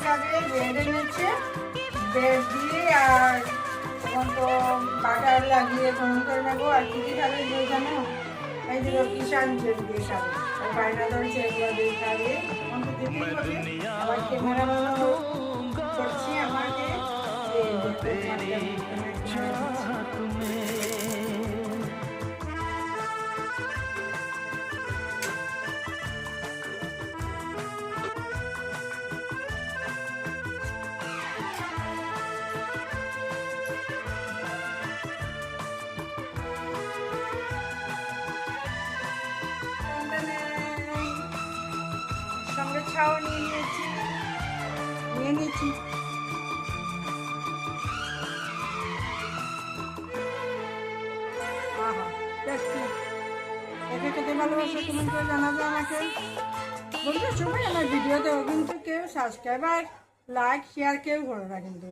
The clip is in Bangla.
হিসাবে ব্রেড এনেছে, ব্রেড দিয়ে আর তখন তো বাটার লাগিয়ে গরম করে নেবো। আর কী কী খাবে কেউ জানো? এই যে কিষান তেল দিয়ে খাবে, আর বায়না ধরছে এগুলো দিয়ে খাবে, তখন তো দিতেই হবে। আবার ক্যামেরা করছি আমাকে সঙ্গে ছাও নিয়ে নিয়েছি। একে খেতে ভালোবাসে, কমেন্ট করে জানাবে আমাকে। বন্ধুরা সবাই আমার ভিডিও দেবো, কিন্তু কেউ সাবস্ক্রাইব আর লাইক শেয়ার কেউ করে না কিন্তু।